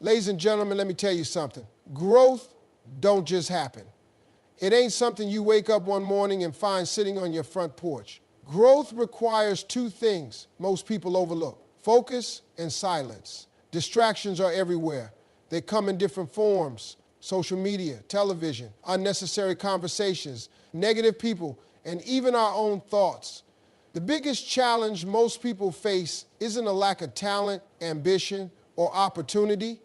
Ladies and gentlemen, let me tell you something. Growth don't just happen. It ain't something you wake up one morning and find sitting on your front porch. Growth requires two things most people overlook: focus and silence. Distractions are everywhere. They come in different forms: social media, television, unnecessary conversations, negative people, and even our own thoughts. The biggest challenge most people face isn't a lack of talent, ambition, or opportunity.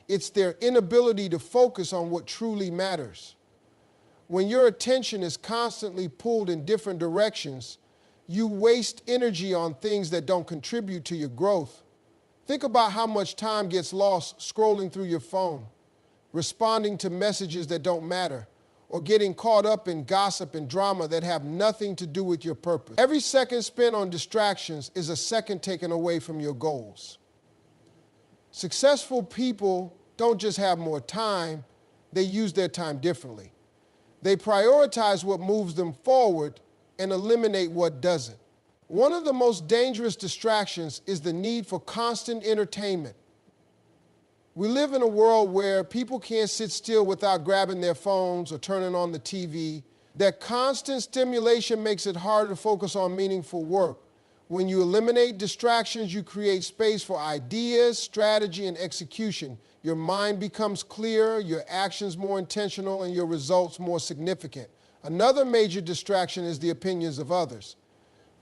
It's their inability to focus on what truly matters. When your attention is constantly pulled in different directions, you waste energy on things that don't contribute to your growth. Think about how much time gets lost scrolling through your phone, responding to messages that don't matter, or getting caught up in gossip and drama that have nothing to do with your purpose. Every second spent on distractions is a second taken away from your goals. Successful people don't just have more time, they use their time differently. They prioritize what moves them forward and eliminate what doesn't. One of the most dangerous distractions is the need for constant entertainment. We live in a world where people can't sit still without grabbing their phones or turning on the TV. That constant stimulation makes it hard to focus on meaningful work. When you eliminate distractions, you create space for ideas, strategy, and execution. Your mind becomes clearer, your actions more intentional, and your results more significant. Another major distraction is the opinions of others.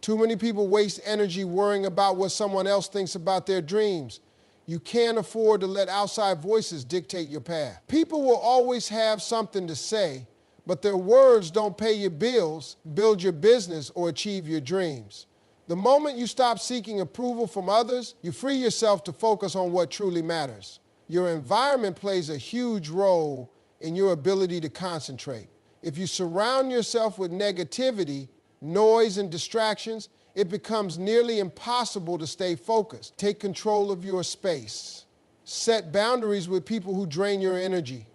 Too many people waste energy worrying about what someone else thinks about their dreams. You can't afford to let outside voices dictate your path. People will always have something to say, but their words don't pay your bills, build your business, or achieve your dreams. The moment you stop seeking approval from others, you free yourself to focus on what truly matters. Your environment plays a huge role in your ability to concentrate. If you surround yourself with negativity, noise, and distractions, it becomes nearly impossible to stay focused. Take control of your space. Set boundaries with people who drain your energy.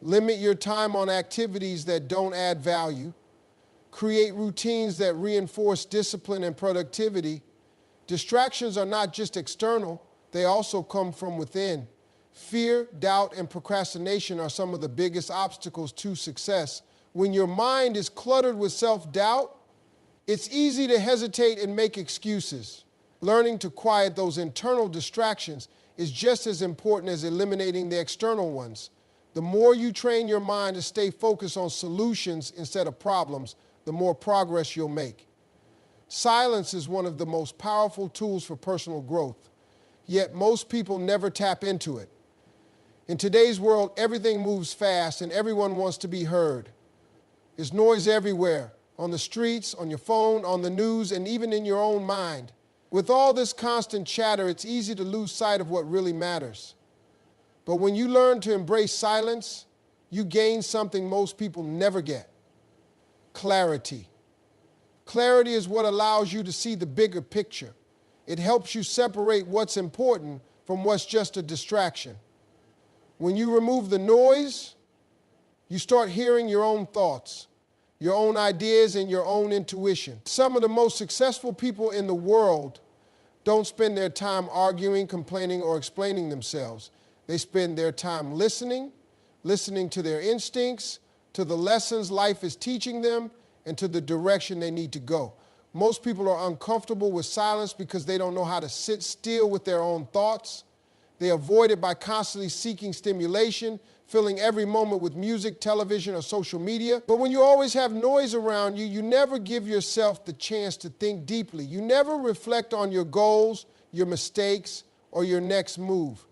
Limit your time on activities that don't add value. Create routines that reinforce discipline and productivity. Distractions are not just external, they also come from within. Fear, doubt, and procrastination are some of the biggest obstacles to success. When your mind is cluttered with self-doubt, it's easy to hesitate and make excuses. Learning to quiet those internal distractions is just as important as eliminating the external ones. The more you train your mind to stay focused on solutions instead of problems, the more progress you'll make. Silence is one of the most powerful tools for personal growth, yet most people never tap into it. In today's world, everything moves fast and everyone wants to be heard. There's noise everywhere, on the streets, on your phone, on the news, and even in your own mind. With all this constant chatter, it's easy to lose sight of what really matters. But when you learn to embrace silence, you gain something most people never get: clarity. Clarity is what allows you to see the bigger picture. It helps you separate what's important from what's just a distraction. When you remove the noise, you start hearing your own thoughts, your own ideas, and your own intuition. Some of the most successful people in the world don't spend their time arguing, complaining, or explaining themselves. They spend their time listening to their instincts, to the lessons life is teaching them, and to the direction they need to go. Most people are uncomfortable with silence because they don't know how to sit still with their own thoughts. They avoid it by constantly seeking stimulation, filling every moment with music, television, or social media. But when you always have noise around you, you never give yourself the chance to think deeply. You never reflect on your goals, your mistakes, or your next move.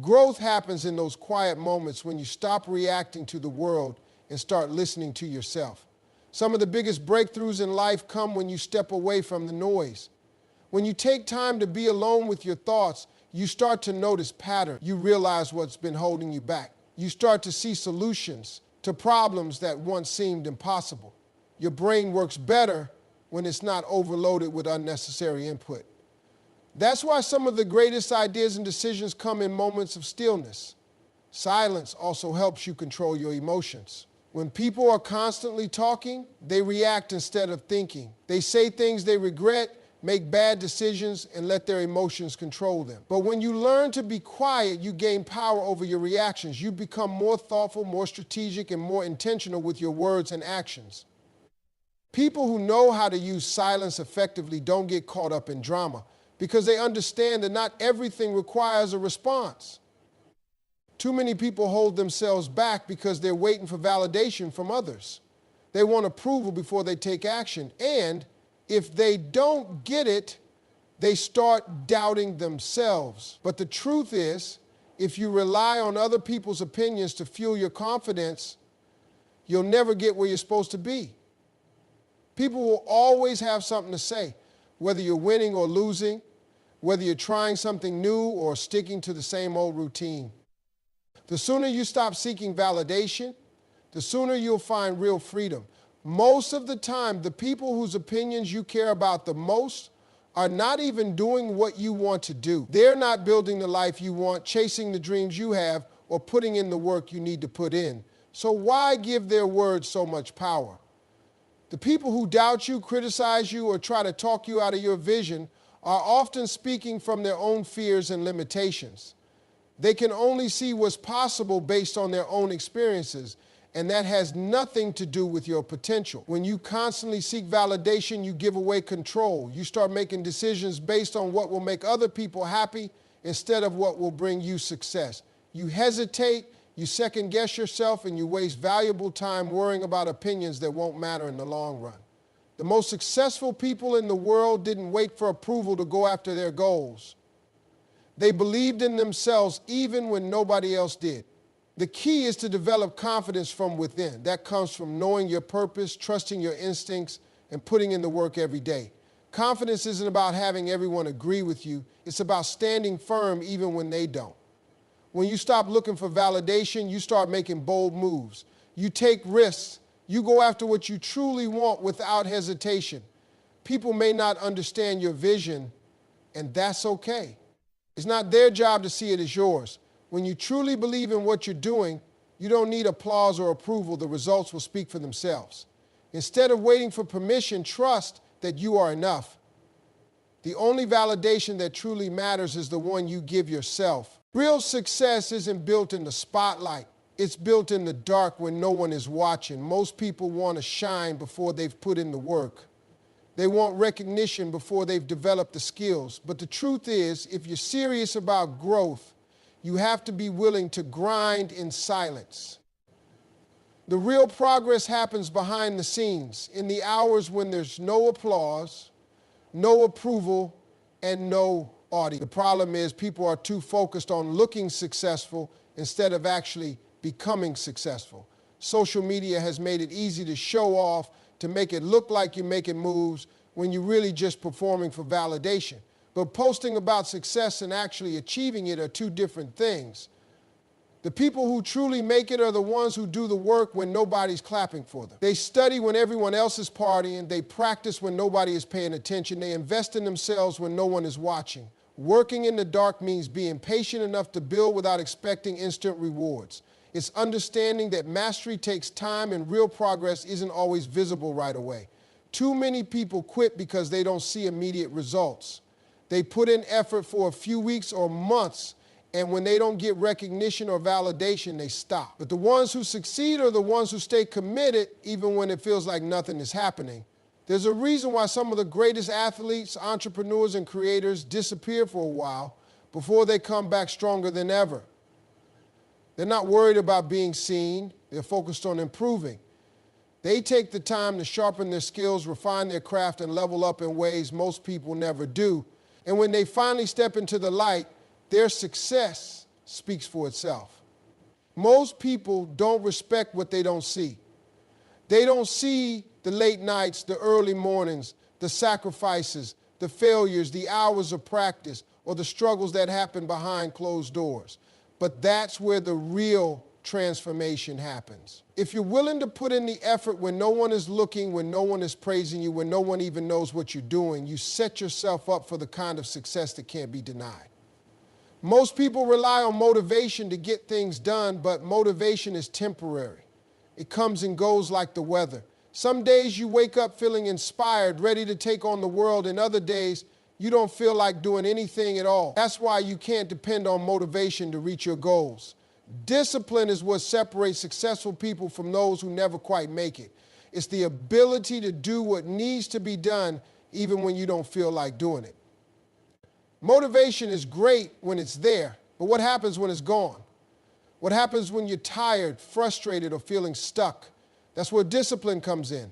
Growth happens in those quiet moments when you stop reacting to the world and start listening to yourself. Some of the biggest breakthroughs in life come when you step away from the noise. When you take time to be alone with your thoughts, you start to notice patterns. You realize what's been holding you back. You start to see solutions to problems that once seemed impossible. Your brain works better when it's not overloaded with unnecessary input. That's why some of the greatest ideas and decisions come in moments of stillness. Silence also helps you control your emotions. When people are constantly talking, they react instead of thinking. They say things they regret, make bad decisions, and let their emotions control them. But when you learn to be quiet, you gain power over your reactions. You become more thoughtful, more strategic, and more intentional with your words and actions. People who know how to use silence effectively don't get caught up in drama because they understand that not everything requires a response. Too many people hold themselves back because they're waiting for validation from others. They want approval before they take action. And if they don't get it, they start doubting themselves. But the truth is, if you rely on other people's opinions to fuel your confidence, you'll never get where you're supposed to be. People will always have something to say, whether you're winning or losing, whether you're trying something new or sticking to the same old routine. The sooner you stop seeking validation, the sooner you'll find real freedom. Most of the time, the people whose opinions you care about the most are not even doing what you want to do. They're not building the life you want, chasing the dreams you have, or putting in the work you need to put in. So why give their words so much power? The people who doubt you, criticize you, or try to talk you out of your vision are often speaking from their own fears and limitations. They can only see what's possible based on their own experiences, and that has nothing to do with your potential. When you constantly seek validation, you give away control. You start making decisions based on what will make other people happy instead of what will bring you success. You hesitate, you second guess yourself, and you waste valuable time worrying about opinions that won't matter in the long run. The most successful people in the world didn't wait for approval to go after their goals. They believed in themselves even when nobody else did. The key is to develop confidence from within. That comes from knowing your purpose, trusting your instincts, and putting in the work every day. Confidence isn't about having everyone agree with you. It's about standing firm even when they don't. When you stop looking for validation, you start making bold moves. You take risks. You go after what you truly want without hesitation. People may not understand your vision, and that's okay. It's not their job to see it as yours. When you truly believe in what you're doing, you don't need applause or approval. The results will speak for themselves. Instead of waiting for permission, trust that you are enough. The only validation that truly matters is the one you give yourself. Real success isn't built in the spotlight. It's built in the dark when no one is watching. Most people want to shine before they've put in the work. They want recognition before they've developed the skills. But the truth is, if you're serious about growth, you have to be willing to grind in silence. The real progress happens behind the scenes, in the hours when there's no applause, no approval, and no audience. The problem is people are too focused on looking successful instead of actually becoming successful. Social media has made it easy to show off, to make it look like you're making moves when you're really just performing for validation. But posting about success and actually achieving it are two different things. The people who truly make it are the ones who do the work when nobody's clapping for them. They study when everyone else is partying. They practice when nobody is paying attention. They invest in themselves when no one is watching. Working in the dark means being patient enough to build without expecting instant rewards. It's understanding that mastery takes time and real progress isn't always visible right away. Too many people quit because they don't see immediate results. They put in effort for a few weeks or months, and when they don't get recognition or validation, they stop. But the ones who succeed are the ones who stay committed even when it feels like nothing is happening. There's a reason why some of the greatest athletes, entrepreneurs, and creators disappear for a while before they come back stronger than ever. They're not worried about being seen. They're focused on improving. They take the time to sharpen their skills, refine their craft, and level up in ways most people never do. And when they finally step into the light, their success speaks for itself. Most people don't respect what they don't see. They don't see the late nights, the early mornings, the sacrifices, the failures, the hours of practice, or the struggles that happen behind closed doors. But that's where the real transformation happens. If you're willing to put in the effort when no one is looking, when no one is praising you, when no one even knows what you're doing, you set yourself up for the kind of success that can't be denied. Most people rely on motivation to get things done, but motivation is temporary. It comes and goes like the weather. Some days you wake up feeling inspired, ready to take on the world, and other days you don't feel like doing anything at all. That's why you can't depend on motivation to reach your goals. Discipline is what separates successful people from those who never quite make it. It's the ability to do what needs to be done even when you don't feel like doing it. Motivation is great when it's there, but what happens when it's gone? What happens when you're tired, frustrated, or feeling stuck? That's where discipline comes in.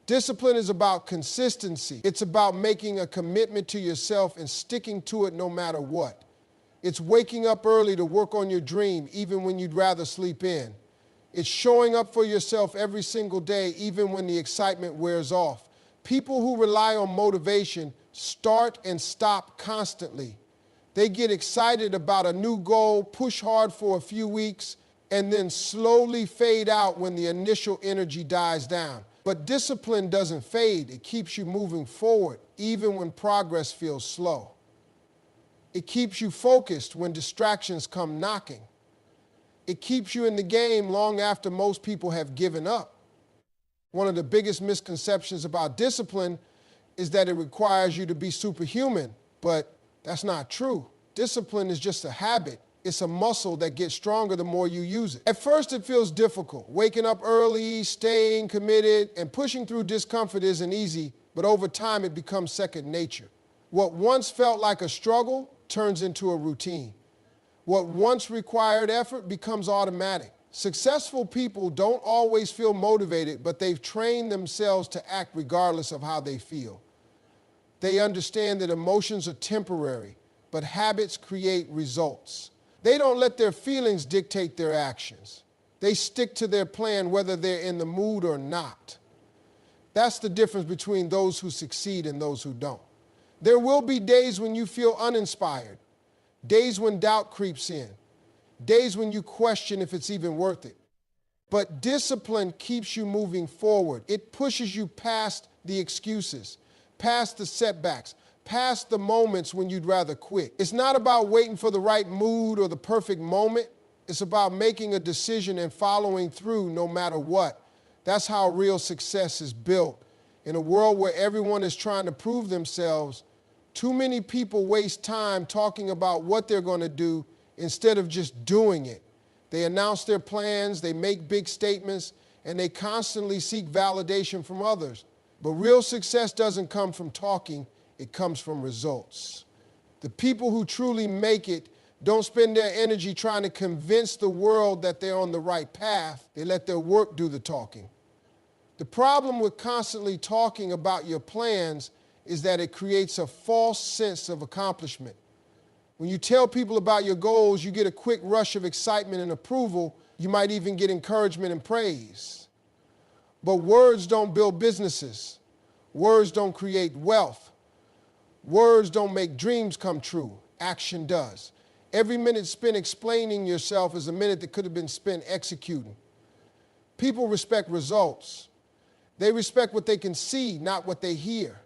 Discipline is about consistency. It's about making a commitment to yourself and sticking to it no matter what. It's waking up early to work on your dream even when you'd rather sleep in. It's showing up for yourself every single day even when the excitement wears off. People who rely on motivation start and stop constantly. They get excited about a new goal, push hard for a few weeks, and then slowly fade out when the initial energy dies down. But discipline doesn't fade. It keeps you moving forward, even when progress feels slow. It keeps you focused when distractions come knocking. It keeps you in the game long after most people have given up. One of the biggest misconceptions about discipline is that it requires you to be superhuman, but that's not true. Discipline is just a habit. It's a muscle that gets stronger the more you use it. At first, it feels difficult. Waking up early, staying committed, and pushing through discomfort isn't easy, but over time, it becomes second nature. What once felt like a struggle turns into a routine. What once required effort becomes automatic. Successful people don't always feel motivated, but they've trained themselves to act regardless of how they feel. They understand that emotions are temporary, but habits create results. They don't let their feelings dictate their actions. They stick to their plan whether they're in the mood or not. That's the difference between those who succeed and those who don't. There will be days when you feel uninspired, days when doubt creeps in, days when you question if it's even worth it. But discipline keeps you moving forward. It pushes you past the excuses, past the setbacks, past the moments when you'd rather quit. It's not about waiting for the right mood or the perfect moment. It's about making a decision and following through no matter what. That's how real success is built. In a world where everyone is trying to prove themselves, too many people waste time talking about what they're going to do instead of just doing it. They announce their plans, they make big statements, and they constantly seek validation from others. But real success doesn't come from talking. It comes from results. The people who truly make it don't spend their energy trying to convince the world that they're on the right path. They let their work do the talking. The problem with constantly talking about your plans is that it creates a false sense of accomplishment. When you tell people about your goals, you get a quick rush of excitement and approval. You might even get encouragement and praise. But words don't build businesses. Words don't create wealth. Words don't make dreams come true. Action does. Every minute spent explaining yourself is a minute that could have been spent executing. People respect results. They respect what they can see, not what they hear.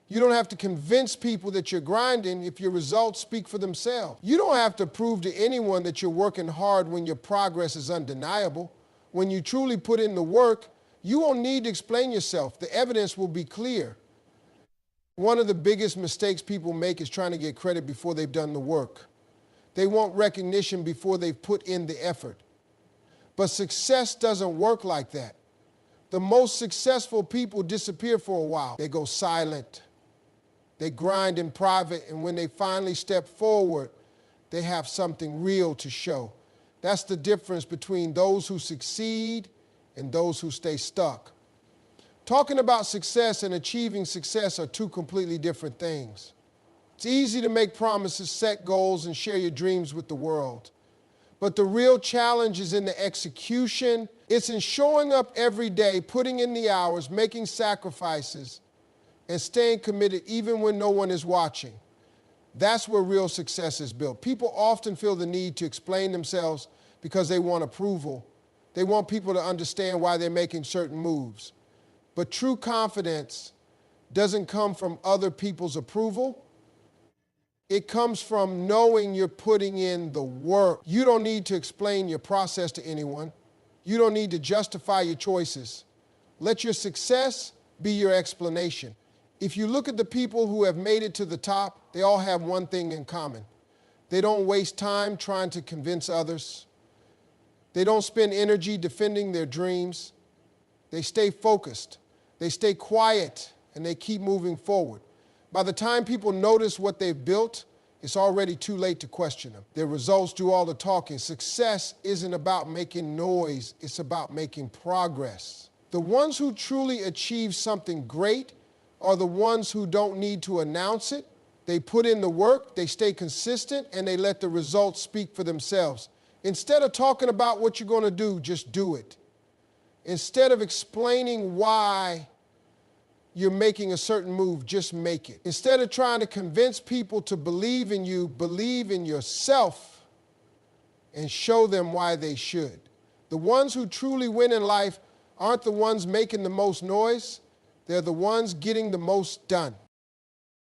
You don't have to convince people that you're grinding if your results speak for themselves. You don't have to prove to anyone that you're working hard when your progress is undeniable. When you truly put in the work, you won't need to explain yourself. The evidence will be clear. One of the biggest mistakes people make is trying to get credit before they've done the work. They want recognition before they've put in the effort. But success doesn't work like that. The most successful people disappear for a while. They go silent. They grind in private, and when they finally step forward, they have something real to show. That's the difference between those who succeed and those who stay stuck. Talking about success and achieving success are two completely different things. It's easy to make promises, set goals, and share your dreams with the world. But the real challenge is in the execution. It's in showing up every day, putting in the hours, making sacrifices, and staying committed even when no one is watching. That's where real success is built. People often feel the need to explain themselves because they want approval. They want people to understand why they're making certain moves. But true confidence doesn't come from other people's approval. It comes from knowing you're putting in the work. You don't need to explain your process to anyone. You don't need to justify your choices. Let your success be your explanation. If you look at the people who have made it to the top, they all have one thing in common. They don't waste time trying to convince others. They don't spend energy defending their dreams. They stay focused. They stay quiet, and they keep moving forward. By the time people notice what they've built, it's already too late to question them. Their results do all the talking. Success isn't about making noise. It's about making progress. The ones who truly achieve something great are the ones who don't need to announce it. They put in the work, they stay consistent, and they let the results speak for themselves. Instead of talking about what you're going to do, just do it. Instead of explaining why you're making a certain move, just make it. Instead of trying to convince people to believe in you, believe in yourself and show them why they should. The ones who truly win in life aren't the ones making the most noise. They're the ones getting the most done.